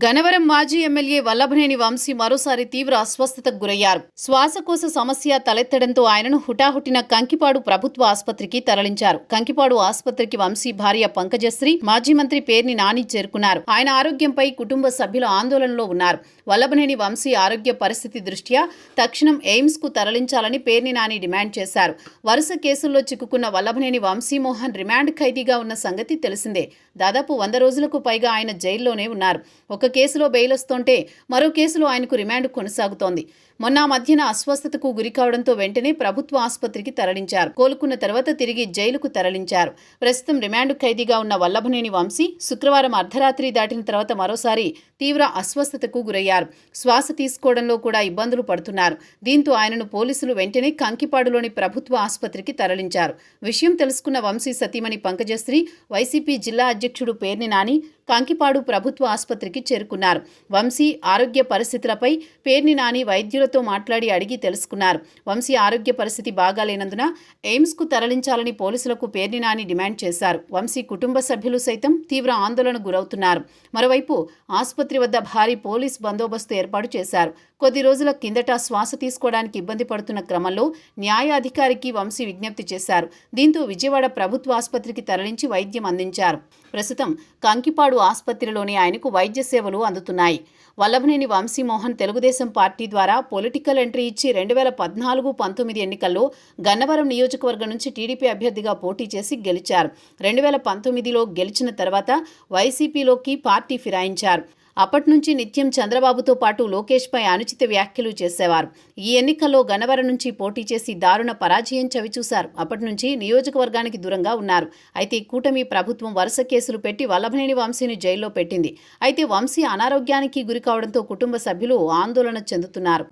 గన్నవరం మాజీ ఎమ్మెల్యే వల్లభనేని వంశీ మరోసారి తీవ్ర అస్వస్థతకు గురయ్యారు. శ్వాసకోశ సమస్య తలెత్తడంతో ఆయనను హుటాహుటిన కంకిపాడు ప్రభుత్వ ఆసుపత్రికి తరలించారు. కంకిపాడు ఆసుపత్రికి వంశీ భార్య పంకజశ్రీ, మాజీ మంత్రి పేర్ని నాని చేరుకున్నారు. ఆయన ఆరోగ్యంపై కుటుంబ సభ్యులు ఆందోళనలో ఉన్నారు. వల్లభనేని వంశీ ఆరోగ్య పరిస్థితి దృష్ట్యా తక్షణం ఎయిమ్స్ కు తరలించాలని పేర్ని నాని డిమాండ్ చేశారు. వరుస కేసుల్లో చిక్కుకున్న వల్లభనేని వంశీమోహన్ రిమాండ్ ఖైదీగా ఉన్న సంగతి తెలిసిందే. దాదాపు 100 రోజులకు పైగా ఆయన జైల్లోనే ఉన్నారు. ఒక కేసులో బెయిల్ వస్తుంటే మరో కేసులో ఆయనకు రిమాండ్ కొనసాగుతోంది. మొన్న మధ్యన అస్వస్థతకు గురికావడంతో వెంటనే ప్రభుత్వ ఆసుపత్రికి తరలించారు. కోలుకున్న తర్వాత తిరిగి జైలుకు తరలించారు. ప్రస్తుతం రిమాండ్ ఖైదీగా ఉన్న వల్లభనేని వంశీ శుక్రవారం అర్ధరాత్రి దాటిన తర్వాత మరోసారి తీవ్ర అస్వస్థతకు గురయ్యారు. శ్వాస తీసుకోవడంలో కూడా ఇబ్బందులు పడుతున్నారు. దీంతో ఆయనను పోలీసులు వెంటనే కంకిపాడులోని ప్రభుత్వ ఆసుపత్రికి తరలించారు. విషయం తెలుసుకున్న వంశీ సతీమణి పంకజశ్రీ, వైసీపీ జిల్లా అధ్యక్షుడు పేర్ని నాని కంకిపాడు ప్రభుత్వ ఆసుపత్రికి చేరుకున్నారు. వంశీ ఆరోగ్య పరిస్థితులపై పేర్ని నాని వైద్యులతో మాట్లాడి అడిగి తెలుసుకున్నారు. వంశీ ఆరోగ్య పరిస్థితి బాగాలేనందున ఎయిమ్స్కు తరలించాలని పోలీసులకు పేర్ని నాని డిమాండ్ చేశారు. వంశీ కుటుంబ సభ్యులు సైతం తీవ్ర ఆందోళనకు గురవుతున్నారు. మరోవైపు ఆసుపత్రి వద్ద భారీ పోలీస్ బందోబస్తు ఏర్పాటు చేశారు. కొద్ది రోజుల కిందట శ్వాస తీసుకోవడానికి ఇబ్బంది పడుతున్న క్రమంలో న్యాయాధికారికి వంశీ విజ్ఞప్తి చేశారు. దీంతో విజయవాడ ప్రభుత్వ ఆసుపత్రికి తరలించి వైద్యం అందించారు. ప్రస్తుతం కంకిపాడు ఆసుపత్రిలోని ఆయనకు వైద్య సేవలు అందుతున్నాయి. వల్లభనేని వంశీమోహన్ తెలుగుదేశం పార్టీ ద్వారా పొలిటికల్ ఎంట్రీ ఇచ్చి 2014-19 ఎన్నికల్లో గన్నవరం నియోజకవర్గం నుంచి టీడీపీ అభ్యర్థిగా పోటీ చేసి గెలిచారు. 2019లో గెలిచిన తర్వాత వైసీపీలోకి పార్టీ ఫిరాయించారు. అప్పటి నుంచి నిత్యం చంద్రబాబుతో పాటు లోకేష్పై అనుచిత వ్యాఖ్యలు చేసేవారు. ఈ ఎన్నికల్లో గన్నవరం నుంచి పోటీ చేసి దారుణ పరాజయం చవిచూశారు. అప్పటి నుంచి నియోజకవర్గానికి దూరంగా ఉన్నారు. అయితే కూటమి ప్రభుత్వం వరుస కేసులు పెట్టి వల్లభనేని వంశీని జైల్లో పెట్టింది. అయితే వంశీ అనారోగ్యానికి గురికావడంతో కుటుంబ సభ్యులు ఆందోళన చెందుతున్నారు.